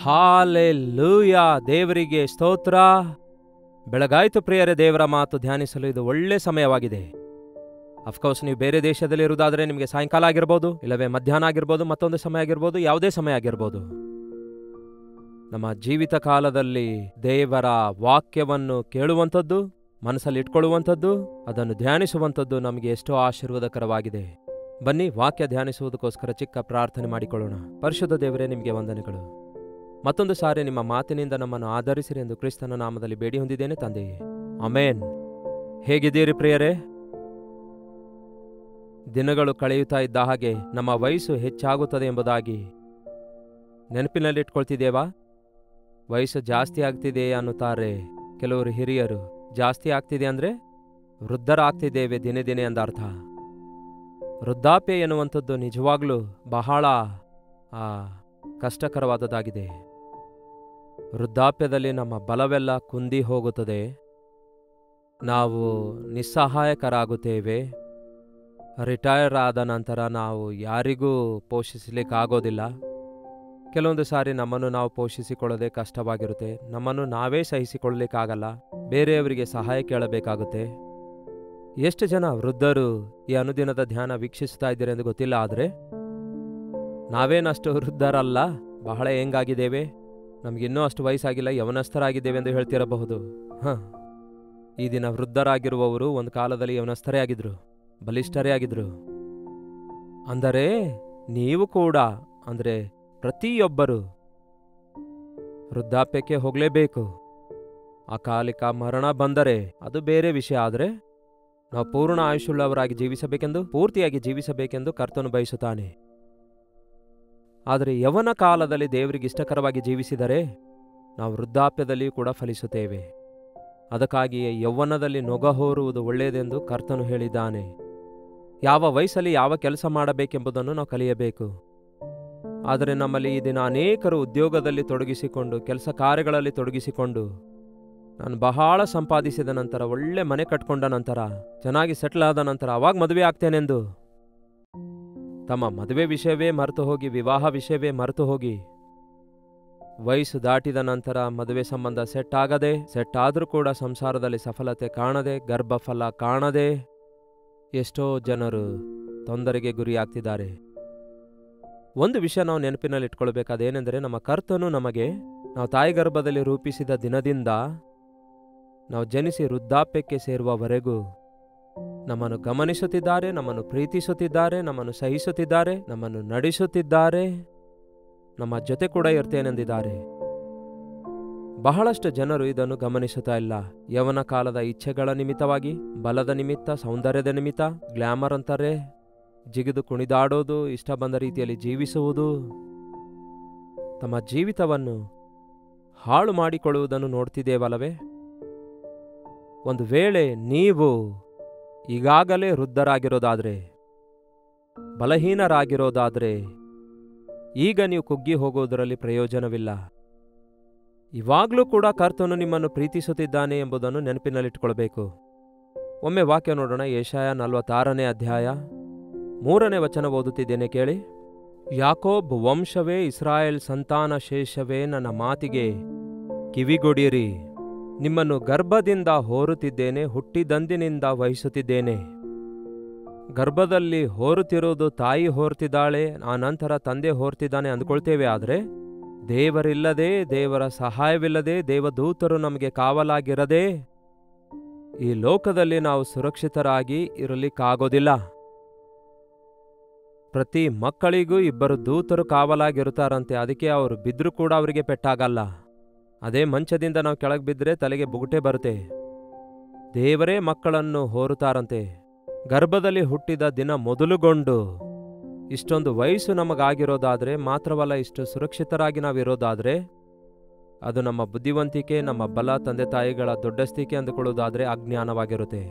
Hallelujah, ದೇವರಿಗೆ ಸ್ತೋತ್ರ. ಬೆಳಗಾಯಿತು ಪ್ರಿಯರೇ, ದೇವರ ಮಾತು ಧ್ಯಾನಿಸಲು ಇದು ಒಳ್ಳೆ ಸಮಯವಾಗಿದೆ. ಅಫ್ಕೋರ್ಸ್ ನೀವು ಬೇರೆ ದೇಶದಲ್ಲಿ ಇರುವುದಾದರೆ ನಿಮಗೆ ಸಾಯಂಕಾಲ ಆಗಿರ್ಬೋದು, ಇಲ್ಲವೇ ಮಧ್ಯಾಹ್ನ ಆಗಿರ್ಬೋದು, ಮತ್ತೊಂದು ಸಮಯ ಆಗಿರ್ಬೋದು, ಯಾವುದೇ ಸಮಯ ಆಗಿರ್ಬೋದು. ನಮ್ಮ ಜೀವಿತ ಕಾಲದಲ್ಲಿ ದೇವರ ವಾಕ್ಯವನ್ನು ಕೇಳುವಂಥದ್ದು, ಮನಸ್ಸಲ್ಲಿ ಇಟ್ಕೊಳ್ಳುವಂಥದ್ದು, ಅದನ್ನು ಧ್ಯಾನಿಸುವಂಥದ್ದು ನಮಗೆ ಎಷ್ಟೋ ಆಶೀರ್ವಾದಕರವಾಗಿದೆ. ಬನ್ನಿ ವಾಕ್ಯ ಧ್ಯಾನಿಸುವುದಕ್ಕೋಸ್ಕರ ಚಿಕ್ಕ ಪ್ರಾರ್ಥನೆ ಮಾಡಿಕೊಳ್ಳೋಣ. ಪರಿಶುದ್ಧ ದೇವರೇ, ನಿಮಗೆ ವಂದನೆಗಳು. ಮತ್ತೊಂದು ಸಾರಿ ನಿಮ್ಮ ಮಾತಿನಿಂದ ನಮ್ಮನ್ನು ಆಧರಿಸಿರಿ ಎಂದು ಕ್ರಿಸ್ತನ ನಾಮದಲ್ಲಿ ಬೇಡಿ ಹೊಂದಿದ್ದೇನೆ ತಂದೆಯೇ, ಆಮೇನ್. ಹೇಗಿದ್ದೀರಿ ಪ್ರಿಯರೇ? ದಿನಗಳು ಕಳೆಯುತ್ತಾ ಇದ್ದ ಹಾಗೆ ನಮ್ಮ ವಯಸ್ಸು ಹೆಚ್ಚಾಗುತ್ತದೆ ಎಂಬುದಾಗಿ ನೆನಪಿನಲ್ಲಿಟ್ಕೊಳ್ತಿದ್ದೇವಾ? ವಯಸ್ಸು ಜಾಸ್ತಿ ಆಗ್ತಿದೆ ಅನ್ನುತ್ತಾರೆ ಕೆಲವರು ಹಿರಿಯರು. ಜಾಸ್ತಿ ಆಗ್ತಿದೆ ಅಂದರೆ ವೃದ್ಧರಾಗ್ತಿದ್ದೇವೆ ದಿನೇ ದಿನೇ ಎಂದರ್ಥ. ವೃದ್ಧಾಪ್ಯ ಎನ್ನುವಂಥದ್ದು ನಿಜವಾಗ್ಲೂ ಬಹಳ ಕಷ್ಟಕರವಾದದ್ದಾಗಿದೆ. ವೃದ್ಧಾಪ್ಯದಲ್ಲಿ ನಮ್ಮ ಬಲವೆಲ್ಲ ಕುಂದಿ ಹೋಗುತ್ತದೆ, ನಾವು ನಿಸ್ಸಹಾಯಕರಾಗುತ್ತೇವೆ. ರಿಟೈರ್ ಆದ ನಂತರ ನಾವು ಯಾರಿಗೂ ಪೋಷಿಸಲಿಕ್ಕಾಗೋದಿಲ್ಲ. ಕೆಲವೊಂದು ಸಾರಿ ನಮ್ಮನ್ನು ನಾವು ಪೋಷಿಸಿಕೊಳ್ಳೋದೇ ಕಷ್ಟವಾಗಿರುತ್ತೆ. ನಮ್ಮನ್ನು ನಾವೇ ಸಹಿಸಿಕೊಳ್ಳಲಿಕ್ಕಾಗಲ್ಲ, ಬೇರೆಯವರಿಗೆ ಸಹಾಯ ಕೇಳಬೇಕಾಗುತ್ತೆ. ಎಷ್ಟು ಜನ ವೃದ್ಧರು ಈ ಅನುದಿನದ ಧ್ಯಾನ ವೀಕ್ಷಿಸ್ತಾ ಇದ್ದೀರಿ ಎಂದು ಗೊತ್ತಿಲ್ಲ. ಆದರೆ ನಾವೇನಷ್ಟು ವೃದ್ಧರಲ್ಲ, ಬಹಳ ಹೆಂಗಾಗಿದ್ದೇವೆ, ನಮಗಿನ್ನೂ ಅಷ್ಟು ವಯಸ್ಸಾಗಿಲ್ಲ, ಯವನಸ್ಥರಾಗಿದ್ದೇವೆ ಎಂದು ಹೇಳ್ತಿರಬಹುದು. ಈ ದಿನ ವೃದ್ಧರಾಗಿರುವವರು ಒಂದು ಕಾಲದಲ್ಲಿ ಯವನಸ್ಥರೇ ಆಗಿದ್ರು, ಬಲಿಷ್ಠರೇ ಆಗಿದ್ರು. ಅಂದರೆ ನೀವು ಕೂಡ, ಅಂದರೆ ಪ್ರತಿಯೊಬ್ಬರು ವೃದ್ಧಾಪ್ಯಕ್ಕೆ ಹೋಗಲೇಬೇಕು. ಅಕಾಲಿಕ ಮರಣ ಬಂದರೆ ಅದು ಬೇರೆ ವಿಷಯ. ಆದರೆ ನಾವು ಪೂರ್ಣ ಆಯುಷ್ಯುಳ್ಳವರಾಗಿ ಜೀವಿಸಬೇಕೆಂದು, ಪೂರ್ತಿಯಾಗಿ ಜೀವಿಸಬೇಕೆಂದು ಕರ್ತನು ಬಯಸುತ್ತಾನೆ. ಆದರೆ ಯವನ ಕಾಲದಲ್ಲಿ ದೇವರಿಗೆ ಇಷ್ಟಕರವಾಗಿ ಜೀವಿಸಿದರೆ ನಾವು ವೃದ್ಧಾಪ್ಯದಲ್ಲಿ ಕೂಡ ಫಲಿಸುತ್ತೇವೆ. ಅದಕ್ಕಾಗಿಯೇ ಯೌವನದಲ್ಲಿ ನೊಗ ಹೊರುವುದು ಒಳ್ಳೆಯದೆಂದು ಕರ್ತನು ಹೇಳಿದ್ದಾನೆ. ಯಾವ ವಯಸ್ಸಲ್ಲಿ ಯಾವ ಕೆಲಸ ಮಾಡಬೇಕೆಂಬುದನ್ನು ನಾವು ಕಲಿಯಬೇಕು. ಆದರೆ ನಮ್ಮಲ್ಲಿ ಈ ದಿನ ಅನೇಕರು ಉದ್ಯೋಗದಲ್ಲಿ ತೊಡಗಿಸಿಕೊಂಡು, ಕೆಲಸ ಕಾರ್ಯಗಳಲ್ಲಿ ತೊಡಗಿಸಿಕೊಂಡು, ನಾನು ಬಹಳ ಸಂಪಾದಿಸಿದ ನಂತರ, ಒಳ್ಳೆ ಮನೆ ಕಟ್ಕೊಂಡ ನಂತರ, ಚೆನ್ನಾಗಿ ಸೆಟ್ಲ್ ಆದ ನಂತರ ಅವಾಗ ಮದುವೆ ಆಗ್ತೇನೆಂದು ತಮ್ಮ ಮದುವೆ ವಿಷಯವೇ ಮರೆತು ಹೋಗಿ, ವಿವಾಹ ವಿಷಯವೇ ಮರೆತು ಹೋಗಿ, ವಯಸ್ಸು ದಾಟಿದ ನಂತರ ಮದುವೆ ಸಂಬಂಧ ಸೆಟ್ ಆಗದೆ, ಸೆಟ್ ಆದರೂ ಕೂಡ ಸಂಸಾರದಲ್ಲಿ ಸಫಲತೆ ಕಾಣದೆ, ಗರ್ಭಫಲ ಕಾಣದೆ ಎಷ್ಟೋ ಜನರು ತೊಂದರೆಗೆ ಗುರಿಯಾಗ್ತಿದ್ದಾರೆ. ಒಂದು ವಿಷಯ ನಾವು ನೆನಪಿನಲ್ಲಿ ಇಟ್ಕೊಳ್ಬೇಕಾದೇನೆಂದರೆ, ನಮ್ಮ ಕರ್ತನು ನಮಗೆ ನಾವು ತಾಯಿ ಗರ್ಭದಲ್ಲಿ ರೂಪಿಸಿದ ದಿನದಿಂದ ನಾವು ಜನಿಸಿ ವೃದ್ಧಾಪ್ಯಕ್ಕೆ ಸೇರುವವರೆಗೂ ನಮ್ಮನ್ನು ಗಮನಿಸುತ್ತಿದ್ದಾರೆ, ನಮ್ಮನ್ನು ಪ್ರೀತಿಸುತ್ತಿದ್ದಾರೆ, ನಮ್ಮನ್ನು ಸಹಿಸುತ್ತಿದ್ದಾರೆ, ನಮ್ಮನ್ನು ನಡೆಸುತ್ತಿದ್ದಾರೆ, ನಮ್ಮ ಜೊತೆ ಕೂಡ ಇರ್ತೇನೆಂದಿದ್ದಾರೆ. ಬಹಳಷ್ಟು ಜನರು ಇದನ್ನು ಗಮನಿಸುತ್ತಾ ಇಲ್ಲ. ಯವನ ಕಾಲದ ಇಚ್ಛೆಗಳ ನಿಮಿತ್ತವಾಗಿ, ಬಲದ ನಿಮಿತ್ತ, ಸೌಂದರ್ಯದ ನಿಮಿತ್ತ, ಗ್ಲಾಮರ್ ಅಂತಾರೆ, ಜಿಗಿದು ಕುಣಿದಾಡೋದು, ಇಷ್ಟ ಬಂದ ರೀತಿಯಲ್ಲಿ ಜೀವಿಸುವುದು, ತಮ್ಮ ಜೀವಿತವನ್ನು ಹಾಳು ಮಾಡಿಕೊಳ್ಳುವುದನ್ನು ನೋಡ್ತಿದ್ದೇವಲ್ಲವೇ? ಒಂದು ವೇಳೆ ನೀವು ಈಗಾಗಲೇ ವೃದ್ಧರಾಗಿರೋದಾದರೆ, ಬಲಹೀನರಾಗಿರೋದಾದರೆ, ಈಗ ನೀವು ಕುಗ್ಗಿ ಹೋಗೋದರಲ್ಲಿ ಪ್ರಯೋಜನವಿಲ್ಲ. ಇವಾಗಲೂ ಕೂಡ ಕರ್ತನು ನಿಮ್ಮನ್ನು ಪ್ರೀತಿಸುತ್ತಿದ್ದಾನೆ ಎಂಬುದನ್ನು ನೆನಪಿನಲ್ಲಿಟ್ಕೊಳ್ಬೇಕು. ಒಮ್ಮೆ ವಾಕ್ಯ ನೋಡೋಣ. ಯೆಶಾಯ 46ನೇ ಅಧ್ಯಾಯ 3ನೇ ವಚನ ಓದುತ್ತಿದ್ದೇನೆ, ಕೇಳಿ. ಯಾಕೋಬ್ ವಂಶವೇ, ಇಸ್ರಾಯೇಲ್ ಸಂತಾನ ಶೇಷವೇ, ನನ್ನ ಮಾತಿಗೆ ಕಿವಿಗೊಡಿರಿ. ನಿಮ್ಮನ್ನು ಗರ್ಭದಿಂದ ಹೋರುತ್ತಿದ್ದೇನೆ, ಹುಟ್ಟಿದಂದಿನಿಂದ ವಹಿಸುತ್ತಿದ್ದೇನೆ. ಗರ್ಭದಲ್ಲಿ ಹೋರುತ್ತಿರುವುದು ತಾಯಿ ಹೋರ್ತಿದ್ದಾಳೆ, ಆ ನಂತರ ತಂದೆ ಹೋರ್ತಿದ್ದಾನೆ ಅಂದ್ಕೊಳ್ತೇವೆ. ಆದರೆ ದೇವರಿಲ್ಲದೆ, ದೇವರ ಸಹಾಯವಿಲ್ಲದೆ, ದೇವದೂತರು ನಮಗೆ ಕಾವಲಾಗಿರದೆ ಈ ಲೋಕದಲ್ಲಿ ನಾವು ಸುರಕ್ಷಿತರಾಗಿ ಇರಲಿಕ್ಕಾಗೋದಿಲ್ಲ. ಪ್ರತಿ ಮಕ್ಕಳಿಗೂ 2 ದೂತರು ಕಾವಲಾಗಿರುತ್ತಾರಂತೆ. ಅದಕ್ಕೆ ಅವರು ಬಿದ್ದರೂ ಕೂಡ ಅವರಿಗೆ ಪೆಟ್ಟಾಗಲ್ಲ. ಅದೇ ಮಂಚದಿಂದ ನಾವು ಕೆಳಗೆ ಬಿದ್ದರೆ ತಲೆಗೆ ಬುಗುಟೆ ಬರುತ್ತೆ. ದೇವರೇ ಮಕ್ಕಳನ್ನು ಹೋರುತ್ತಾರಂತೆ. ಗರ್ಭದಲ್ಲಿ ಹುಟ್ಟಿದ ದಿನ ಮೊದಲುಗೊಂಡು ಇಷ್ಟೊಂದು ವಯಸ್ಸು ನಮಗಾಗಿರೋದಾದರೆ, ಮಾತ್ರವಲ್ಲ ಇಷ್ಟು ಸುರಕ್ಷಿತರಾಗಿ ನಾವಿರೋದಾದರೆ, ಅದು ನಮ್ಮ ಬುದ್ಧಿವಂತಿಕೆ, ನಮ್ಮ ಬಲ, ತಂದೆ ತಾಯಿಗಳ ದೊಡ್ಡಸ್ತಿಕೆ ಅಂದುಕೊಳ್ಳೋದಾದರೆ ಅಜ್ಞಾನವಾಗಿರುತ್ತೆ.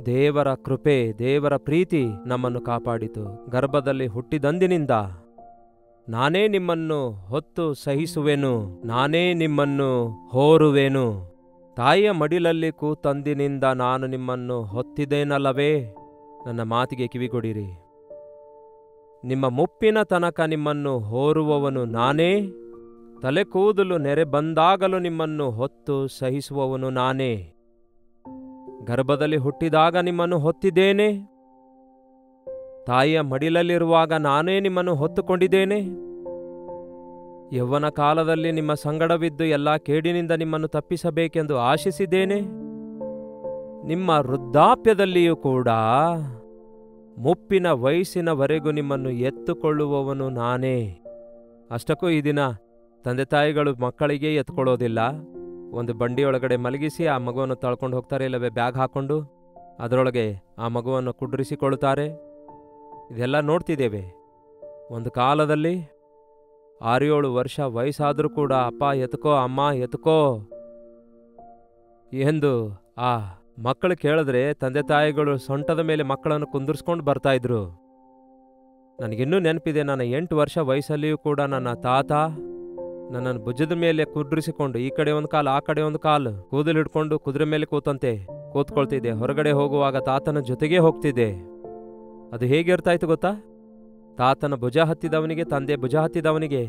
ದೇವರ ಕೃಪೆ, ದೇವರ ಪ್ರೀತಿ ನಮ್ಮನ್ನು ಕಾಪಾಡಿತು. ಗರ್ಭದಲ್ಲಿ ಹುಟ್ಟಿದಂದಿನಿಂದ ನಾನೇ ನಿಮ್ಮನ್ನು ಹೊತ್ತು ಸಹಿಸುವೆನು, ನಾನೇ ನಿಮ್ಮನ್ನು ಹೋರುವೆನು. ತಾಯಿಯ ಮಡಿಲಲ್ಲಿ ಕೂತಂದಿನಿಂದ ನಾನು ನಿಮ್ಮನ್ನು ಹೊತ್ತಿದ್ದೇನಲ್ಲವೇ? ನನ್ನ ಮಾತಿಗೆ ಕಿವಿಗೊಡಿರಿ. ನಿಮ್ಮ ಮುಪ್ಪಿನ ತನಕ ನಿಮ್ಮನ್ನು ಹೋರುವವನು ನಾನೇ, ತಲೆ ಕೂದಲು ನೆರೆ ಬಂದಾಗಲೂ ನಿಮ್ಮನ್ನು ಹೊತ್ತು ಸಹಿಸುವವನು ನಾನೇ. ಗರ್ಭದಲ್ಲಿ ಹುಟ್ಟಿದಾಗ ನಿಮ್ಮನ್ನು ಹೊತ್ತಿದ್ದೇನೆ. ತಾಯಿಯ ಮಡಿಲಲ್ಲಿರುವಾಗ ನಾನೇ ನಿಮ್ಮನ್ನು ಹೊತ್ತುಕೊಂಡಿದ್ದೇನೆ. ಯೌವನ ಕಾಲದಲ್ಲಿ ನಿಮ್ಮ ಸಂಗಡವಿದ್ದು ಎಲ್ಲ ಕೇಡಿನಿಂದ ನಿಮ್ಮನ್ನು ತಪ್ಪಿಸಬೇಕೆಂದು ಆಶಿಸಿದ್ದೇನೆ. ನಿಮ್ಮ ವೃದ್ಧಾಪ್ಯದಲ್ಲಿಯೂ ಕೂಡ ಮುಪ್ಪಿನ ವಯಸ್ಸಿನವರೆಗೂ ನಿಮ್ಮನ್ನು ಎತ್ತುಕೊಳ್ಳುವವನು ನಾನೇ. ಅಷ್ಟಕ್ಕೂ ಈ ದಿನ ತಂದೆ ತಾಯಿಗಳು ಮಕ್ಕಳಿಗೆ ಎತ್ಕೊಳ್ಳೋದಿಲ್ಲ. ಒಂದು ಬಂಡಿಯೊಳಗಡೆ ಮಲಗಿಸಿ ಆ ಮಗುವನ್ನು ತಳ್ಕೊಂಡು ಹೋಗ್ತಾರೆ, ಇಲ್ಲವೇ ಬ್ಯಾಗ್ ಹಾಕ್ಕೊಂಡು ಅದರೊಳಗೆ ಆ ಮಗುವನ್ನು ಕುಡ್ರಿಸಿಕೊಳ್ಳುತ್ತಾರೆ. ಇದೆಲ್ಲ ನೋಡ್ತಿದ್ದೇವೆ. ಒಂದು ಕಾಲದಲ್ಲಿ 6-7 ವರ್ಷ ವಯಸ್ಸಾದರೂ ಕೂಡ ಅಪ್ಪ ಎತ್ಕೋ, ಅಮ್ಮ ಎತ್ಕೋ ಎಂದು ಆ ಮಕ್ಕಳು ಕೇಳಿದ್ರೆ ತಂದೆ ತಾಯಿಗಳು ಸೊಂಟದ ಮೇಲೆ ಮಕ್ಕಳನ್ನು ಕುಂದಿರ್ಸ್ಕೊಂಡು ಬರ್ತಾಯಿದ್ರು. ನನಗಿನ್ನೂ ನೆನಪಿದೆ, ನನ್ನ 8 ವರ್ಷ ವಯಸ್ಸಲ್ಲಿಯೂ ಕೂಡ ನನ್ನ ತಾತ ನನ್ನನ್ನು ಭುಜದ ಮೇಲೆ ಕುಡ್ರಿಸಿಕೊಂಡು ಈ ಕಡೆ ಒಂದು ಕಾಲು ಆ ಕಡೆ ಒಂದು ಕಾಲು ಕೂದಲು ಹಿಡ್ಕೊಂಡು ಕುದುರೆ ಮೇಲೆ ಕೂತ್ಕೊಳ್ತಿದ್ದೆ. ಹೊರಗಡೆ ಹೋಗುವಾಗ ತಾತನ ಜೊತೆಗೇ ಹೋಗ್ತಿದ್ದೆ. ಅದು ಹೇಗಿರ್ತಾಯಿತ್ತು ಗೊತ್ತಾ? ತಾತನ ಭುಜ ಹತ್ತಿದವನಿಗೆ, ತಂದೆ ಭುಜ ಹತ್ತಿದವನಿಗೆ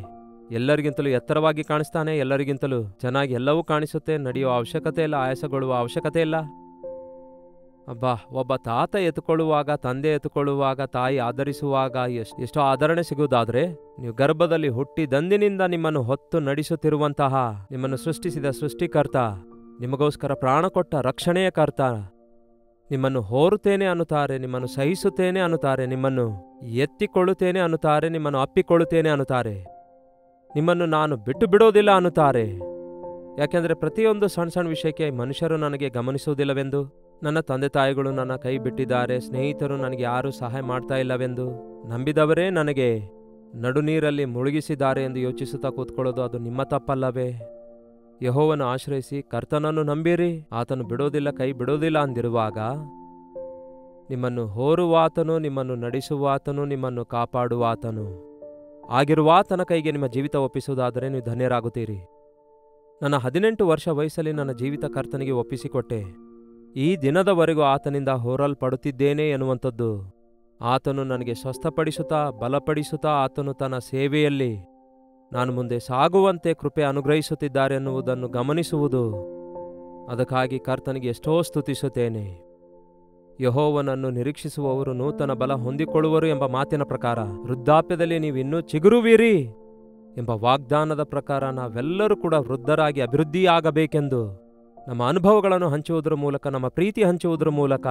ಎಲ್ಲರಿಗಿಂತಲೂ ಎತ್ತರವಾಗಿ ಕಾಣಿಸ್ತಾನೆ, ಎಲ್ಲರಿಗಿಂತಲೂ ಚೆನ್ನಾಗಿ ಎಲ್ಲವೂ ಕಾಣಿಸುತ್ತೆ. ನಡೆಯುವ ಅವಶ್ಯಕತೆ ಇಲ್ಲ, ಆಯಾಸಗೊಳ್ಳುವ ಅವಶ್ಯಕತೆ ಇಲ್ಲ. ಅಬ್ಬಾ, ಒಬ್ಬ ತಾತ ಎತ್ತುಕೊಳ್ಳುವಾಗ, ತಂದೆ ಎತ್ತುಕೊಳ್ಳುವಾಗ, ತಾಯಿ ಆಧರಿಸುವಾಗ ಎಷ್ಟೋ ಆದರಣೆ ಸಿಗುವುದಾದ್ರೆ, ನೀವು ಗರ್ಭದಲ್ಲಿ ಹುಟ್ಟಿದಂದಿನಿಂದ ನಿಮ್ಮನ್ನು ಹೊತ್ತು ನಡೆಸುತ್ತಿರುವಂತಹ, ನಿಮ್ಮನ್ನು ಸೃಷ್ಟಿಸಿದ ಸೃಷ್ಟಿಕರ್ತ, ನಿಮಗೋಸ್ಕರ ಪ್ರಾಣ ಕೊಟ್ಟ ರಕ್ಷಣೆಯ ಕರ್ತ ನಿಮ್ಮನ್ನು ಹೋರುತ್ತೇನೆ ಅನ್ನುತ್ತಾರೆ, ನಿಮ್ಮನ್ನು ಸಹಿಸುತ್ತೇನೆ ಅನ್ನುತ್ತಾರೆ, ನಿಮ್ಮನ್ನು ಎತ್ತಿಕೊಳ್ಳುತ್ತೇನೆ ಅನ್ನುತ್ತಾರೆ, ನಿಮ್ಮನ್ನು ಅಪ್ಪಿಕೊಳ್ಳುತ್ತೇನೆ ಅನ್ನುತ್ತಾರೆ, ನಿಮ್ಮನ್ನು ನಾನು ಬಿಟ್ಟು ಬಿಡೋದಿಲ್ಲ ಅನ್ನುತ್ತಾರೆ. ಯಾಕೆಂದರೆ ಪ್ರತಿಯೊಂದು ಸಣ್ಣ ಸಣ್ಣ ವಿಷಯಕ್ಕೆ ಮನುಷ್ಯರು ನನಗೆ ಗಮನಿಸುವುದಿಲ್ಲವೆಂದು, ನನ್ನ ತಂದೆ ತಾಯಿಗಳು ನನ್ನ ಕೈ ಬಿಟ್ಟಿದ್ದಾರೆ, ಸ್ನೇಹಿತರು ನನಗೆ ಯಾರೂ ಸಹಾಯ ಮಾಡ್ತಾ ಇಲ್ಲವೆಂದು, ನಂಬಿದವರೇ ನನಗೆ ನಡುನೀರಲ್ಲಿ ಮುಳುಗಿಸಿದ್ದಾರೆ ಎಂದು ಯೋಚಿಸುತ್ತಾ ಕೂತ್ಕೊಳ್ಳೋದು ಅದು ನಿಮ್ಮ ತಪ್ಪಲ್ಲವೇ? ಯೆಹೋವನು ಆಶ್ರಯಿಸಿ ಕರ್ತನನ್ನು ನಂಬಿರಿ, ಆತನು ಬಿಡೋದಿಲ್ಲ, ಕೈ ಬಿಡೋದಿಲ್ಲ ಅಂದಿರುವಾಗ, ನಿಮ್ಮನ್ನು ಹೋರುವಾತನು, ನಿಮ್ಮನ್ನು ನಡೆಸುವಾತನು, ನಿಮ್ಮನ್ನು ಕಾಪಾಡುವಾತನು ಆಗಿರುವಾತನ ಕೈಗೆ ನಿಮ್ಮ ಜೀವಿತ ಒಪ್ಪಿಸುವುದಾದರೆ ನೀವು ಧನ್ಯರಾಗುತ್ತೀರಿ. ನನ್ನ 18 ವರ್ಷ ವಯಸ್ಸಲ್ಲಿ ನನ್ನ ಜೀವಿತ ಕರ್ತನಿಗೆ ಒಪ್ಪಿಸಿಕೊಟ್ಟೆ. ಈ ದಿನದವರೆಗೂ ಆತನಿಂದ ಹೋರಲ್ಪಡುತ್ತಿದ್ದೇನೆ ಎನ್ನುವಂಥದ್ದು ಆತನು ನನಗೆ ಸ್ವಸ್ಥಪಡಿಸುತ್ತಾ ಬಲಪಡಿಸುತ್ತಾ ಆತನು ತನ್ನ ಸೇವೆಯಲ್ಲಿ ನಾನು ಮುಂದೆ ಸಾಗುವಂತೆ ಕೃಪೆ ಅನುಗ್ರಹಿಸುತ್ತಿದ್ದಾರೆ ಎನ್ನುವುದನ್ನು ಗಮನಿಸುವುದು, ಅದಕ್ಕಾಗಿ ಕರ್ತನಿಗೆ ಎಷ್ಟೋ ಸ್ತುತಿಸುತ್ತೇನೆ. ಯೆಹೋವನನ್ನು ನಿರೀಕ್ಷಿಸುವವರು ನೂತನ ಬಲ ಹೊಂದಿಕೊಳ್ಳುವರು ಎಂಬ ಮಾತಿನ ಪ್ರಕಾರ, ವೃದ್ಧಾಪ್ಯದಲ್ಲಿ ನೀವಿನ್ನೂ ಚಿಗುರುವಿರಿ ಎಂಬ ವಾಗ್ದಾನದ ಪ್ರಕಾರ ನಾವೆಲ್ಲರೂ ಕೂಡ ವೃದ್ಧರಾಗಿ ಅಭಿವೃದ್ಧಿಯಾಗಬೇಕೆಂದು ನಮ್ಮ ಅನುಭವಗಳನ್ನು ಹಂಚುವುದರ ಮೂಲಕ, ನಮ್ಮ ಪ್ರೀತಿ ಹಂಚುವುದರ ಮೂಲಕ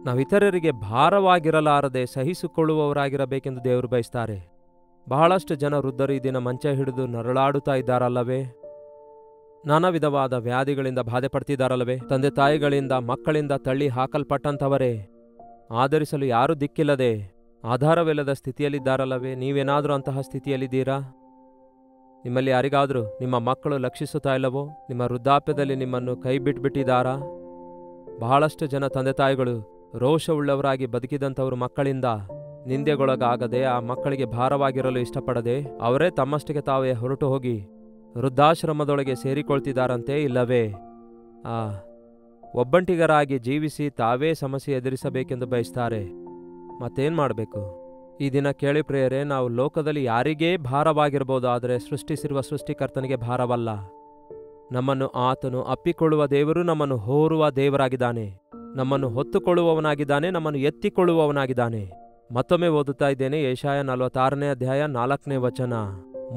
ನಾವು ಇತರರಿಗೆ ಭಾರವಾಗಿರಲಾರದೆ ಸಹಿಸಿಕೊಳ್ಳುವವರಾಗಿರಬೇಕೆಂದು ದೇವರು ಬಯಸ್ತಾರೆ. ಬಹಳಷ್ಟು ಜನ ವೃದ್ಧರು ಈ ದಿನ ಮಂಚ ಹಿಡಿದು ನರಳಾಡುತ್ತಾ ಇದ್ದಾರಲ್ಲವೇ? ನಾನಾ ವಿಧವಾದ ವ್ಯಾಧಿಗಳಿಂದ ಬಾಧೆ ಪಡ್ತಿದ್ದಾರಲ್ಲವೇ? ತಂದೆ ತಾಯಿಗಳಿಂದ, ಮಕ್ಕಳಿಂದ ತಳ್ಳಿ ಹಾಕಲ್ಪಟ್ಟಂಥವರೇ, ಆಧರಿಸಲು ಯಾರೂ ದಿಕ್ಕಿಲ್ಲದೆ ಆಧಾರವಿಲ್ಲದ ಸ್ಥಿತಿಯಲ್ಲಿದ್ದಾರಲ್ಲವೇ? ನೀವೇನಾದರೂ ಅಂತಹ ಸ್ಥಿತಿಯಲ್ಲಿದ್ದೀರಾ? ನಿಮ್ಮಲ್ಲಿ ಯಾರಿಗಾದರೂ ನಿಮ್ಮ ಮಕ್ಕಳು ಲಕ್ಷಿಸುತ್ತಾ ಇಲ್ಲವೋ? ನಿಮ್ಮ ವೃದ್ಧಾಪ್ಯದಲ್ಲಿ ನಿಮ್ಮನ್ನು ಕೈ ಬಿಟ್ಬಿಟ್ಟಿದ್ದಾರಾ? ಬಹಳಷ್ಟು ಜನ ತಂದೆ ತಾಯಿಗಳು ರೋಷವುಳ್ಳವರಾಗಿ ಬದುಕಿದಂಥವರು ಮಕ್ಕಳಿಂದ ನಿಂದೆಗೊಳಗಾಗದೆ, ಆ ಮಕ್ಕಳಿಗೆ ಭಾರವಾಗಿರಲು ಇಷ್ಟಪಡದೆ ಅವರೇ ತಮ್ಮಷ್ಟಕ್ಕೆ ತಾವೇ ಹೊರಟು ಹೋಗಿ ವೃದ್ಧಾಶ್ರಮದೊಳಗೆ ಸೇರಿಕೊಳ್ತಿದ್ದಾರಂತೆ. ಇಲ್ಲವೇ ಒಬ್ಬಂಟಿಗರಾಗಿ ಜೀವಿಸಿ ತಾವೇ ಸಮಸ್ಯೆ ಎದುರಿಸಬೇಕೆಂದು ಬಯಸ್ತಾರೆ. ಮತ್ತೇನು ಮಾಡಬೇಕು? ಈ ದಿನ ಕೇಳಿ ಪ್ರಿಯರೇ, ನಾವು ಲೋಕದಲ್ಲಿ ಯಾರಿಗೇ ಭಾರವಾಗಿರ್ಬೋದು, ಆದರೆ ಸೃಷ್ಟಿಸಿರುವ ಸೃಷ್ಟಿಕರ್ತನಿಗೆ ಭಾರವಲ್ಲ. ನಮ್ಮನ್ನು ಆತನು ಅಪ್ಪಿಕೊಳ್ಳುವ ದೇವರು, ನಮ್ಮನ್ನು ಹೋರುವ ದೇವರಾಗಿದ್ದಾನೆ, ನಮ್ಮನ್ನು ಹೊತ್ತುಕೊಳ್ಳುವವನಾಗಿದ್ದಾನೆ, ನಮ್ಮನ್ನು ಎತ್ತಿಕೊಳ್ಳುವವನಾಗಿದ್ದಾನೆ. ಮತ್ತೊಮ್ಮೆ ಓದುತ್ತಾ ಇದ್ದೇನೆ, ಯೆಶಾಯ 46ನೇ ಅಧ್ಯಾಯ 4ನೇ ವಚನ.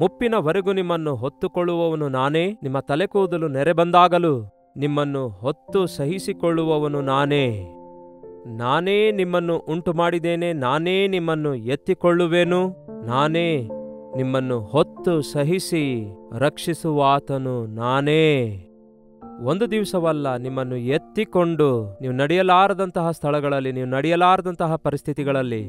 ಮುಪ್ಪಿನವರೆಗೂ ನಿಮ್ಮನ್ನು ಹೊತ್ತುಕೊಳ್ಳುವವನು ನಾನೇ, ನಿಮ್ಮ ತಲೆ ಕೂದಲು ನೆರೆ ಬಂದಾಗಲೂ ನಿಮ್ಮನ್ನು ಹೊತ್ತು ಸಹಿಸಿಕೊಳ್ಳುವವನು ನಾನೇ. ನಾನೇ ನಿಮ್ಮನ್ನು ಉಂಟು ಮಾಡಿದ್ದೇನೆ, ನಾನೇ ನಿಮ್ಮನ್ನು ಎತ್ತಿಕೊಳ್ಳುವೆನು, ನಾನೇ ನಿಮ್ಮನ್ನು ಹೊತ್ತು ಸಹಿಸಿ ರಕ್ಷಿಸುವಾತನು ನಾನೇ. ಒಂದು ದಿವಸವಲ್ಲ, ನಿಮ್ಮನ್ನು ಎತ್ತಿಕೊಂಡು ನೀವು ನಡೆಯಲಾರದಂತಹ ಸ್ಥಳಗಳಲ್ಲಿ, ನೀವು ನಡೆಯಲಾರದಂತಹ ಪರಿಸ್ಥಿತಿಗಳಲ್ಲಿ,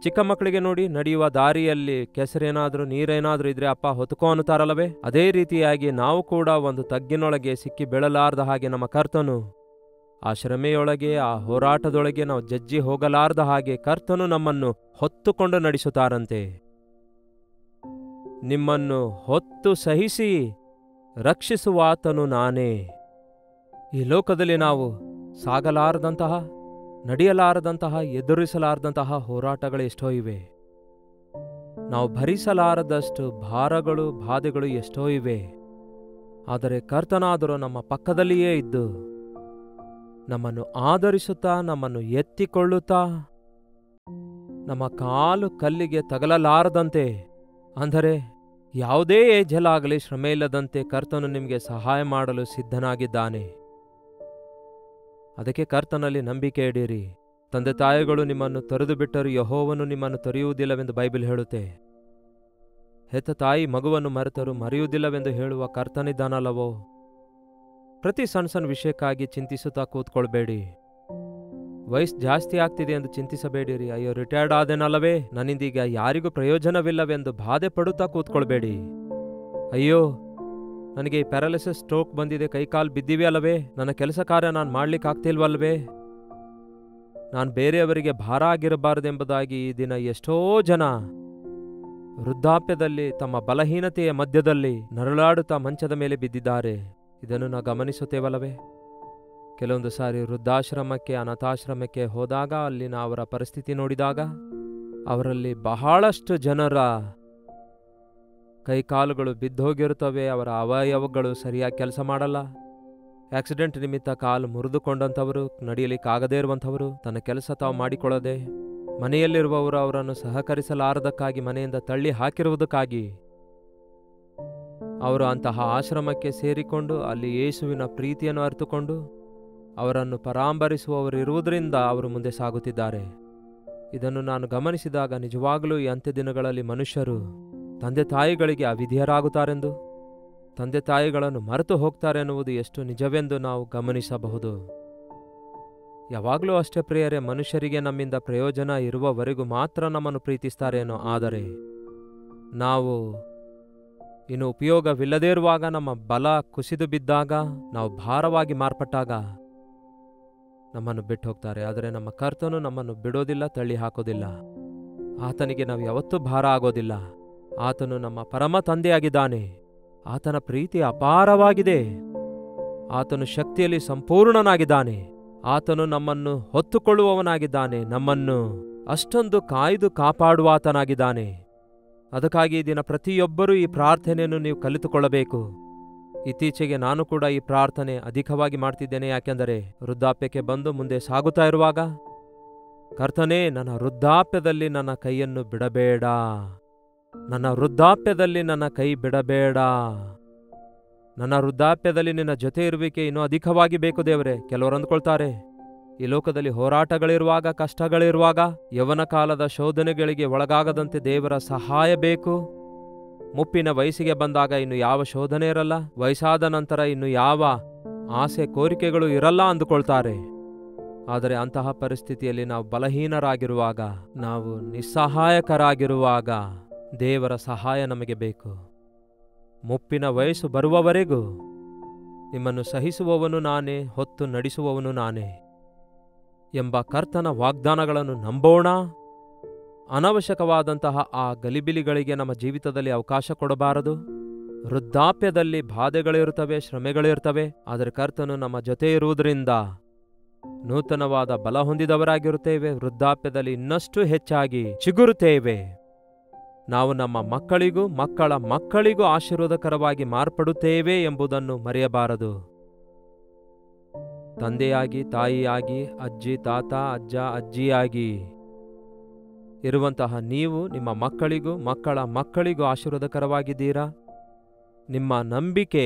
ಚಿಕ್ಕ ಮಕ್ಕಳಿಗೆ ನೋಡಿ, ನಡೆಯುವ ದಾರಿಯಲ್ಲಿ ಕೆಸರೇನಾದರೂ ನೀರೇನಾದರೂ ಇದ್ರೆ ಅಪ್ಪ ಹೊತ್ತುಕೋ ಅನ್ನುತ್ತಾರಲ್ಲವೇ? ಅದೇ ರೀತಿಯಾಗಿ ನಾವು ಕೂಡ ಒಂದು ತಗ್ಗಿನೊಳಗೆ ಸಿಕ್ಕಿ ಬೀಳಲಾರ್ದ ಹಾಗೆ ನಮ್ಮ ಕರ್ತನು ಆ ಶ್ರಮೆಯೊಳಗೆ, ಆ ಹೋರಾಟದೊಳಗೆ ನಾವು ಜಜ್ಜಿ ಹೋಗಲಾರ್ದ ಹಾಗೆ ಕರ್ತನು ನಮ್ಮನ್ನು ಹೊತ್ತುಕೊಂಡು ನಡೆಸುತ್ತಾರಂತೆ. ನಿಮ್ಮನ್ನು ಹೊತ್ತು ಸಹಿಸಿ ರಕ್ಷಿಸುವಾತನು ನಾನೇ. ಈ ಲೋಕದಲ್ಲಿ ನಾವು ಸಾಗಲಾರದಂತಹ, ನಡೆಯಲಾರದಂತಹ, ಎದುರಿಸಲಾರದಂತಹ ಹೋರಾಟಗಳು ಎಷ್ಟೋ ಇವೆ. ನಾವು ಭರಿಸಲಾರದಷ್ಟು ಭಾರಗಳು ಬಾಧೆಗಳು ಎಷ್ಟೋ ಇವೆ. ಆದರೆ ಕರ್ತನಾದರೂ ನಮ್ಮ ಪಕ್ಕದಲ್ಲಿಯೇ ಇದ್ದು ನಮ್ಮನ್ನು ಆದರಿಸುತ್ತಾ, ನಮ್ಮನ್ನು ಎತ್ತಿಕೊಳ್ಳುತ್ತಾ, ನಮ್ಮ ಕಾಲು ಕಲ್ಲಿಗೆ ತಗಲಲಾರದಂತೆ, ಅಂದರೆ ಯಾವುದೇ ಏಜಲಾಗಲಿ ಶ್ರಮೆ ಇಲ್ಲದಂತೆ ಕರ್ತನು ನಿಮಗೆ ಸಹಾಯ ಮಾಡಲು ಸಿದ್ಧನಾಗಿದ್ದಾನೆ. ಅದಕ್ಕೆ ಕರ್ತನಲ್ಲಿ ನಂಬಿಕೆ ಇಡಿರಿ. ತಂದೆ ತಾಯಿಗಳು ನಿಮ್ಮನ್ನು ತೊರೆದು ಬಿಟ್ಟರು, ಯೆಹೋವನು ನಿಮ್ಮನ್ನು ತೊರೆಯುವುದಿಲ್ಲವೆಂದು ಬೈಬಲ್ ಹೇಳುತ್ತೆ. ಹೆತ್ತ ತಾಯಿ ಮಗುವನ್ನು ಮರೆತರು, ಮರೆಯುವುದಿಲ್ಲವೆಂದು ಹೇಳುವ ಕರ್ತನಿದ್ದಾನಲ್ಲವೋ. ಪ್ರತಿ ಸಣ್ಣ ಸಣ್ಣ ವಿಷಯಕ್ಕಾಗಿ ಚಿಂತಿಸುತ್ತಾ ಕೂತ್ಕೊಳ್ಬೇಡಿ. ವಯಸ್ಸು ಜಾಸ್ತಿ ಆಗ್ತಿದೆ ಎಂದು ಚಿಂತಿಸಬೇಡಿರಿ. ಅಯ್ಯೋ, ರಿಟೈರ್ಡ್ ಆದೇನಲ್ಲವೇ, ನನ್ನಿಂದೀಗ ಯಾರಿಗೂ ಪ್ರಯೋಜನವಿಲ್ಲವೆಂದು ಬಾಧೆ ಪಡುತ್ತಾ ಕೂತ್ಕೊಳ್ಬೇಡಿ. ಅಯ್ಯೋ, ನನಗೆ ಈ ಪ್ಯಾರಾಲಿಸಿಸ್ ಸ್ಟ್ರೋಕ್ ಬಂದಿದೆ, ಕೈಕಾಲು ಬಿದ್ದಿವೆ ಅಲ್ಲವೇ, ನನ್ನ ಕೆಲಸ ಕಾರ್ಯ ನಾನು ಮಾಡ್ಲಿಕ್ಕಾಗ್ತಿಲ್ವಲ್ವೇ, ನಾನು ಬೇರೆಯವರಿಗೆ ಭಾರ ಆಗಿರಬಾರದೆಂಬುದಾಗಿ ಈ ದಿನ ಎಷ್ಟೋ ಜನ ವೃದ್ಧಾಪ್ಯದಲ್ಲಿ ತಮ್ಮ ಬಲಹೀನತೆಯ ಮಧ್ಯದಲ್ಲಿ ನರಳಾಡುತ್ತಾ ಮಂಚದ ಮೇಲೆ ಬಿದ್ದಿದ್ದಾರೆ. ಇದನ್ನು ನಾವು ಗಮನಿಸುತ್ತೇವಲ್ಲವೇ. ಕೆಲವೊಂದು ಸಾರಿ ವೃದ್ಧಾಶ್ರಮಕ್ಕೆ, ಅನಾಥಾಶ್ರಮಕ್ಕೆ ಹೋದಾಗ ಅಲ್ಲಿನ ಅವರ ಪರಿಸ್ಥಿತಿ ನೋಡಿದಾಗ ಅವರಲ್ಲಿ ಬಹಳಷ್ಟು ಜನರ ಕೈಕಾಲುಗಳು ಬಿದ್ದೋಗಿರುತ್ತವೆ, ಅವರ ಅವಯವಗಳು ಸರಿಯಾಗಿ ಕೆಲಸ ಮಾಡಲ್ಲ. ಆಕ್ಸಿಡೆಂಟ್ ನಿಮಿತ್ತ ಕಾಲು ಮುರಿದುಕೊಂಡಂಥವರು, ನಡೆಯಲಿಕ್ಕಾಗದೇ ಇರುವಂಥವರು, ತನ್ನ ಕೆಲಸ ತಾವು ಮಾಡಿಕೊಳ್ಳದೆ, ಮನೆಯಲ್ಲಿರುವವರು ಅವರನ್ನು ಸಹಕರಿಸಲಾರದಕ್ಕಾಗಿ ಮನೆಯಿಂದ ತಳ್ಳಿ ಹಾಕಿರುವುದಕ್ಕಾಗಿ ಅವರು ಅಂತಹ ಆಶ್ರಮಕ್ಕೆ ಸೇರಿಕೊಂಡು ಅಲ್ಲಿ ಯೇಸುವಿನ ಪ್ರೀತಿಯನ್ನು ಅರಿತುಕೊಂಡು ಅವರನ್ನು ಪರಾಂಬರಿಸುವವರಿರುವುದರಿಂದ ಅವರು ಮುಂದೆ ಸಾಗುತ್ತಿದ್ದಾರೆ. ಇದನ್ನು ನಾನು ಗಮನಿಸಿದಾಗ ನಿಜವಾಗಲೂ ಈ ಅಂತ್ಯ ದಿನಗಳಲ್ಲಿ ಮನುಷ್ಯರು ತಂದೆ ತಾಯಿಗಳಿಗೆ ಅವಿಧೇಯರಾಗುತ್ತಾರೆಂದು, ತಂದೆ ತಾಯಿಗಳನ್ನು ಮರೆತು ಹೋಗ್ತಾರೆ ಎನ್ನುವುದು ಎಷ್ಟು ನಿಜವೆಂದು ನಾವು ಗಮನಿಸಬಹುದು. ಯಾವಾಗಲೂ ಅಷ್ಟೇ ಪ್ರಿಯರೇ, ಮನುಷ್ಯರಿಗೆ ನಮ್ಮಿಂದ ಪ್ರಯೋಜನ ಇರುವವರೆಗೂ ಮಾತ್ರ ನಮ್ಮನ್ನು ಪ್ರೀತಿಸ್ತಾರೇನೋ. ಆದರೆ ನಾವು ಇನ್ನು ಉಪಯೋಗವಿಲ್ಲದೇ ಇರುವಾಗ, ನಮ್ಮ ಬಲ ಕುಸಿದು ಬಿದ್ದಾಗ, ನಾವು ಭಾರವಾಗಿ ಮಾರ್ಪಟ್ಟಾಗ ನಮ್ಮನ್ನು ಬಿಟ್ಟು ಹೋಗ್ತಾರೆ. ಆದರೆ ನಮ್ಮ ಕರ್ತನು ನಮ್ಮನ್ನು ಬಿಡೋದಿಲ್ಲ, ತಳ್ಳಿ ಹಾಕೋದಿಲ್ಲ. ಆತನಿಗೆ ನಾವು ಯಾವತ್ತೂ ಭಾರ ಆಗೋದಿಲ್ಲ. ಆತನು ನಮ್ಮ ಪರಮ ತಂದೆಯಾಗಿದ್ದಾನೆ. ಆತನ ಪ್ರೀತಿ ಅಪಾರವಾಗಿದೆ. ಆತನು ಶಕ್ತಿಯಲ್ಲಿ ಸಂಪೂರ್ಣನಾಗಿದ್ದಾನೆ. ಆತನು ನಮ್ಮನ್ನು ಹೊತ್ತುಕೊಳ್ಳುವವನಾಗಿದ್ದಾನೆ. ನಮ್ಮನ್ನು ಅಷ್ಟೊಂದು ಕಾಯ್ದು ಕಾಪಾಡುವಾತನಾಗಿದ್ದಾನೆ. ಅದಕ್ಕಾಗಿ ಈ ದಿನ ಪ್ರತಿಯೊಬ್ಬರೂ ಈ ಪ್ರಾರ್ಥನೆಯನ್ನು ನೀವು ಕಲಿತುಕೊಳ್ಳಬೇಕು. ಇತ್ತೀಚೆಗೆ ನಾನು ಕೂಡ ಈ ಪ್ರಾರ್ಥನೆ ಅಧಿಕವಾಗಿ ಮಾಡ್ತಿದ್ದೇನೆ. ಯಾಕೆಂದರೆ ವೃದ್ಧಾಪ್ಯಕ್ಕೆ ಬಂದು ಮುಂದೆ ಸಾಗುತ್ತಾ ಇರುವಾಗ, ಕರ್ತನೇ, ನನ್ನ ವೃದ್ಧಾಪ್ಯದಲ್ಲಿ ನನ್ನ ಕೈಯನ್ನು ಬಿಡಬೇಡ, ನನ್ನ ವೃದ್ಧಾಪ್ಯದಲ್ಲಿ ನನ್ನ ಕೈ ಬಿಡಬೇಡ, ನನ್ನ ವೃದ್ಧಾಪ್ಯದಲ್ಲಿ ನಿನ್ನ ಜೊತೆ ಇರುವಿಕೆ ಇನ್ನೂ ಅಧಿಕವಾಗಿ ಬೇಕು ದೇವರೇ. ಕೆಲವರು ಅಂದ್ಕೊಳ್ತಾರೆ, ಈ ಲೋಕದಲ್ಲಿ ಹೋರಾಟಗಳಿರುವಾಗ, ಕಷ್ಟಗಳಿರುವಾಗ, ಯೌವನ ಕಾಲದ ಶೋಧನೆಗಳಿಗೆ ಒಳಗಾಗದಂತೆ ದೇವರ ಸಹಾಯ ಬೇಕು. ಮುಪ್ಪಿನ ವಯಸ್ಸಿಗೆ ಬಂದಾಗ ಇನ್ನು ಯಾವ ಶೋಧನೆ ಇರಲ್ಲ, ವಯಸ್ಸಾದ ನಂತರ ಇನ್ನು ಯಾವ ಆಸೆ ಕೋರಿಕೆಗಳು ಇರಲ್ಲ ಅಂದುಕೊಳ್ತಾರೆ. ಆದರೆ ಅಂತಹ ಪರಿಸ್ಥಿತಿಯಲ್ಲಿ ನಾವು ಬಲಹೀನರಾಗಿರುವಾಗ, ನಾವು ನಿಸ್ಸಹಾಯಕರಾಗಿರುವಾಗ ದೇವರ ಸಹಾಯ ನಮಗೆ ಬೇಕು. ಮುಪ್ಪಿನ ವಯಸ್ಸು ಬರುವವರೆಗೂ ನಿಮ್ಮನ್ನು ಸಹಿಸುವವನು ನಾನೇ, ಹೊತ್ತು ನಡೆಸುವವನು ನಾನೇ ಎಂಬ ಕರ್ತನ ವಾಗ್ದಾನಗಳನ್ನು ನಂಬೋಣ. ಅನವಶ್ಯಕವಾದಂತಹ ಆ ಗಲಿಬಿಲಿಗಳಿಗೆ ನಮ್ಮ ಜೀವಿತದಲ್ಲಿ ಅವಕಾಶ ಕೊಡಬಾರದು. ವೃದ್ಧಾಪ್ಯದಲ್ಲಿ ಬಾಧೆಗಳಿರುತ್ತವೆ, ಶ್ರಮೆಗಳಿರ್ತವೆ. ಆದರೆ ಕರ್ತನು ನಮ್ಮ ಜೊತೆ ಇರುವುದರಿಂದ ನೂತನವಾದ ಬಲ ಹೊಂದಿದವರಾಗಿರುತ್ತೇವೆ. ವೃದ್ಧಾಪ್ಯದಲ್ಲಿ ಇನ್ನಷ್ಟು ಹೆಚ್ಚಾಗಿ ಚಿಗುರುತ್ತೇವೆ. ನಾವು ನಮ್ಮ ಮಕ್ಕಳಿಗೂ ಮಕ್ಕಳ ಮಕ್ಕಳಿಗೂ ಆಶೀರ್ವಾದಕರವಾಗಿ ಮಾರ್ಪಡುತ್ತೇವೆ ಎಂಬುದನ್ನು ಮರೆಯಬಾರದು. ತಂದೆಯಾಗಿ, ತಾಯಿಯಾಗಿ, ಅಜ್ಜಿ, ತಾತ, ಅಜ್ಜ, ಅಜ್ಜಿಯಾಗಿ ಇರುವಂತಹ ನೀವು ನಿಮ್ಮ ಮಕ್ಕಳಿಗೂ ಮಕ್ಕಳ ಮಕ್ಕಳಿಗೂ ಆಶೀರ್ವಾದಕರವಾಗಿದ್ದೀರಾ. ನಿಮ್ಮ ನಂಬಿಕೆ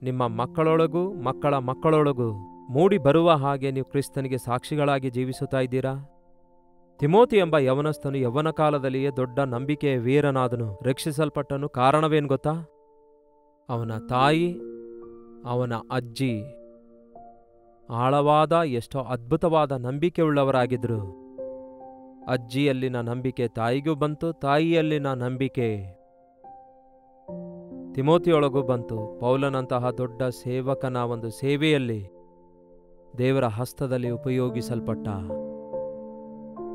ನಿಮ್ಮ ಮಕ್ಕಳೊಳಗೂ ಮಕ್ಕಳ ಮಕ್ಕಳೊಳಗೂ ಮೂಡಿ ಬರುವ ಹಾಗೆ ನೀವು ಕ್ರಿಸ್ತನಿಗೆ ಸಾಕ್ಷಿಗಳಾಗಿ ಜೀವಿಸುತ್ತಾ ಇದ್ದೀರಾ. ತಿಮೋತಿ ಎಂಬ ಯವನಸ್ಥನು ಯೌವನ ಕಾಲದಲ್ಲಿಯೇ ದೊಡ್ಡ ನಂಬಿಕೆಯ ವೀರನಾದನು, ರಕ್ಷಿಸಲ್ಪಟ್ಟನು. ಕಾರಣವೇನು ಗೊತ್ತಾ? ಅವನ ತಾಯಿ, ಅವನ ಅಜ್ಜಿ ಆಳವಾದ, ಎಷ್ಟೋ ಅದ್ಭುತವಾದ ನಂಬಿಕೆಯುಳ್ಳವರಾಗಿದ್ದರು. ಅಜ್ಜಿಯಲ್ಲಿನ ನಂಬಿಕೆ ತಾಯಿಗೂ ಬಂತು, ತಾಯಿಯಲ್ಲಿನ ನಂಬಿಕೆ ತಿಮೋತಿಯೊಳಗೂ ಬಂತು. ಪೌಲನಂತಹ ದೊಡ್ಡ ಸೇವಕನ ಒಂದು ಸೇವೆಯಲ್ಲಿ ದೇವರ ಹಸ್ತದಲ್ಲಿ ಉಪಯೋಗಿಸಲ್ಪಟ್ಟ.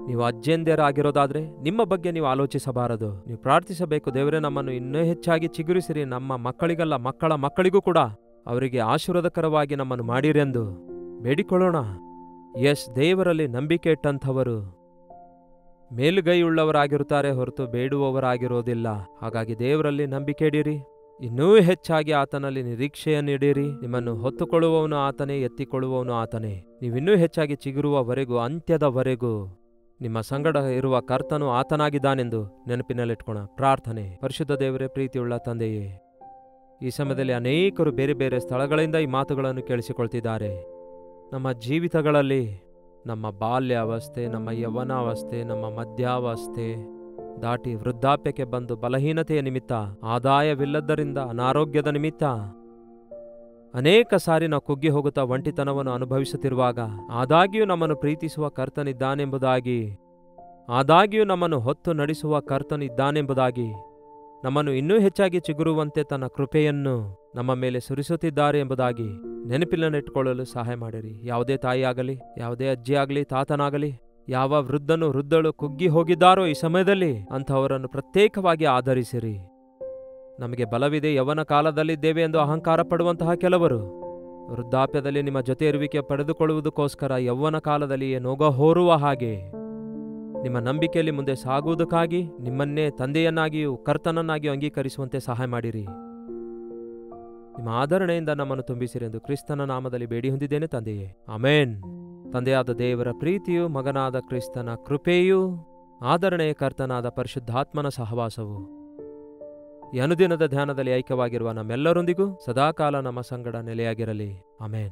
ನೀವು ಅಜ್ಜಿಯಂದಿರಾಗಿರೋದಾದ್ರೆ ನಿಮ್ಮ ಬಗ್ಗೆ ನೀವು ಆಲೋಚಿಸಬಾರದು. ನೀವು ಪ್ರಾರ್ಥಿಸಬೇಕು, ದೇವರೇ ನಮ್ಮನ್ನು ಇನ್ನೂ ಹೆಚ್ಚಾಗಿ ಚಿಗುರಿಸಿರಿ, ನಮ್ಮ ಮಕ್ಕಳಿಗಲ್ಲ ಮಕ್ಕಳ ಮಕ್ಕಳಿಗೂ ಕೂಡ ಅವರಿಗೆ ಆಶೀರ್ವಾದಕರವಾಗಿ ನಮ್ಮನ್ನು ಮಾಡಿರೆಂದು ಬೇಡಿಕೊಳ್ಳೋಣ. ದೇವರಲ್ಲಿ ನಂಬಿಕೆ ಇಟ್ಟಂಥವರು ಮೇಲುಗೈಯುಳ್ಳವರಾಗಿರುತ್ತಾರೆ ಹೊರತು ಬೇಡುವವರಾಗಿರೋದಿಲ್ಲ. ಹಾಗಾಗಿ ದೇವರಲ್ಲಿ ನಂಬಿಕೆ ಇಡಿರಿ, ಇನ್ನೂ ಹೆಚ್ಚಾಗಿ ಆತನಲ್ಲಿ ನಿರೀಕ್ಷೆಯನ್ನಿಡಿರಿ. ನಿಮ್ಮನ್ನು ಹೊತ್ತುಕೊಳ್ಳುವವನು ಆತನೇ, ಎತ್ತಿಕೊಳ್ಳುವವನು ಆತನೇ. ನೀವಿನ್ನೂ ಹೆಚ್ಚಾಗಿ ಚಿಗುರುವವರೆಗೂ, ಅಂತ್ಯದವರೆಗೂ ನಿಮ್ಮ ಸಂಗಡ ಇರುವ ಕರ್ತನು ಆತನಾಗಿದ್ದಾನೆಂದು ನೆನಪಿನಲ್ಲಿಟ್ಕೋಣ. ಪ್ರಾರ್ಥನೆ. ಪರಿಶುದ್ಧ ದೇವರೇ, ಪ್ರೀತಿಯುಳ್ಳ ತಂದೆಯೇ, ಈ ಸಮಯದಲ್ಲಿ ಅನೇಕರು ಬೇರೆ ಬೇರೆ ಸ್ಥಳಗಳಿಂದ ಈ ಮಾತುಗಳನ್ನು ಕೇಳಿಸಿಕೊಳ್ತಿದ್ದಾರೆ. ನಮ್ಮ ಜೀವಿತಗಳಲ್ಲಿ ನಮ್ಮ ಬಾಲ್ಯಾವಸ್ಥೆ, ನಮ್ಮ ಯೌವನಾವಸ್ಥೆ, ನಮ್ಮ ಮಧ್ಯಾವಸ್ಥೆ ದಾಟಿ ವೃದ್ಧಾಪ್ಯಕ್ಕೆ ಬಂದು ಬಲಹೀನತೆಯ ನಿಮಿತ್ತ, ಆದಾಯವಿಲ್ಲದ್ದರಿಂದ, ಅನಾರೋಗ್ಯದ ನಿಮಿತ್ತ ಅನೇಕ ಸಾರಿ ನಾವು ಕುಗ್ಗಿ ಹೋಗುತ್ತಾ ಒಂಟಿತನವನ್ನು ಅನುಭವಿಸುತ್ತಿರುವಾಗ, ಆದಾಗ್ಯೂ ನಮ್ಮನ್ನು ಪ್ರೀತಿಸುವ ಕರ್ತನಿದ್ದಾನೆಂಬುದಾಗಿ, ಆದಾಗ್ಯೂ ನಮ್ಮನ್ನು ಹೊತ್ತು ನಡೆಸುವ ಕರ್ತನಿದ್ದಾನೆಂಬುದಾಗಿ, ನಮ್ಮನ್ನು ಇನ್ನೂ ಹೆಚ್ಚಾಗಿ ಚಿಗುರುವಂತೆ ತನ್ನ ಕೃಪೆಯನ್ನು ನಮ್ಮ ಮೇಲೆ ಸುರಿಸುತ್ತಿದ್ದಾರೆ ಎಂಬುದಾಗಿ ನೆನಪಿನಲ್ಲಿಟ್ಟುಕೊಳ್ಳಲು ಸಹಾಯ ಮಾಡಿರಿ. ಯಾವುದೇ ತಾಯಿಯಾಗಲಿ, ಯಾವುದೇ ಅಜ್ಜಿಯಾಗಲಿ, ತಾತನಾಗಲಿ, ಯಾವ ವೃದ್ಧನು ವೃದ್ಧಳು ಕುಗ್ಗಿ ಹೋಗಿದ್ದಾರೋ ಈ ಸಮಯದಲ್ಲಿ ಅಂಥವರನ್ನು ಪ್ರತ್ಯೇಕವಾಗಿ ಆಧರಿಸಿರಿ. ನಮಗೆ ಬಲವಿದೆ, ಯೌವನ ಕಾಲದಲ್ಲಿದ್ದೇವೆ ಎಂದು ಅಹಂಕಾರ ಪಡುವಂತಹ ಕೆಲವರು ವೃದ್ಧಾಪ್ಯದಲ್ಲಿ ನಿಮ್ಮ ಜೊತೆ ಇರುವಿಕೆ ಪಡೆದುಕೊಳ್ಳುವುದಕ್ಕೋಸ್ಕರ ಯೌವನ ಕಾಲದಲ್ಲಿಯೇ ನೋಗ ಹೋರುವ ಹಾಗೆ ನಿಮ್ಮ ನಂಬಿಕೆಯಲ್ಲಿ ಮುಂದೆ ಸಾಗುವುದಕ್ಕಾಗಿ ನಿಮ್ಮನ್ನೇ ತಂದೆಯನ್ನಾಗಿಯೂ ಕರ್ತನನ್ನಾಗಿಯೂ ಅಂಗೀಕರಿಸುವಂತೆ ಸಹಾಯ ಮಾಡಿರಿ. ನಿಮ್ಮ ಆಧರಣೆಯಿಂದ ನಮ್ಮನ್ನು ತುಂಬಿಸಿರಿ ಎಂದು ಕ್ರಿಸ್ತನ ನಾಮದಲ್ಲಿ ಬೇಡಿ ಹೊಂದಿದ್ದೇನೆ ತಂದೆಯೇ, ಆಮೇನ್. ತಂದೆಯಾದ ದೇವರ ಪ್ರೀತಿಯು, ಮಗನಾದ ಕ್ರಿಸ್ತನ ಕೃಪೆಯೂ, ಆಧರಣೆಯ ಕರ್ತನಾದ ಪರಿಶುದ್ಧಾತ್ಮನ ಸಹವಾಸವು ಈ ಅನುದಿನದ ಧ್ಯಾನದಲ್ಲಿ ಐಕ್ಯವಾಗಿರುವ ನಮ್ಮೆಲ್ಲರೊಂದಿಗೂ ಸದಾಕಾಲ ನಮ್ಮ ಸಂಗಡ ನೆಲೆಯಾಗಿರಲಿ. ಆಮೇನ್.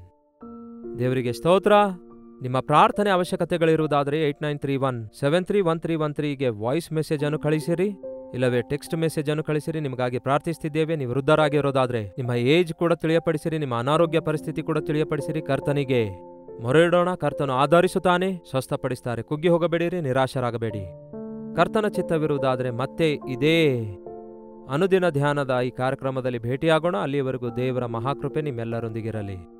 ದೇವರಿಗೆ ಸ್ತೋತ್ರ. ನಿಮ್ಮ ಪ್ರಾರ್ಥನೆ ಅವಶ್ಯಕತೆಗಳಿರುವುದಾದರೆ 8931731313ಗೆ ವಾಯ್ಸ್ ಮೆಸೇಜ್ ಅನ್ನು ಕಳಿಸಿರಿ, ಇಲ್ಲವೇ ಟೆಕ್ಸ್ಟ್ ಮೆಸೇಜ್ ಅನ್ನು ಕಳಿಸಿರಿ. ನಿಮಗಾಗಿ ಪ್ರಾರ್ಥಿಸ್ತಿದ್ದೇವೆ. ನೀವು ವೃದ್ಧರಾಗಿರೋದಾದ್ರೆ ನಿಮ್ಮ ಏಜ್ ಕೂಡ ತಿಳಿಯಪಡಿಸಿರಿ, ನಿಮ್ಮ ಅನಾರೋಗ್ಯ ಪರಿಸ್ಥಿತಿ ಕೂಡ ತಿಳಿಯಪಡಿಸಿರಿ. ಕರ್ತನಿಗೆ ಮೊರೆಯಿಡೋಣ. ಕರ್ತನು ಆಧರಿಸುತ್ತಾನೆ, ಸ್ವಸ್ಥಪಡಿಸ್ತಾರೆ. ಕುಗ್ಗಿ ಹೋಗಬೇಡಿರಿ, ನಿರಾಶರಾಗಬೇಡಿ. ಕರ್ತನ ಚಿತ್ತವಿರುವುದಾದರೆ ಮತ್ತೆ ಇದೇ ಅನುದಿನ ಧ್ಯಾನದ ಈ ಕಾರ್ಯಕ್ರಮದಲ್ಲಿ ಭೇಟಿಯಾಗೋಣ. ಅಲ್ಲಿಯವರೆಗೂ ದೇವರ ಮಹಾಕೃಪೆ ನಿಮ್ಮೆಲ್ಲರೊಂದಿಗಿರಲಿ.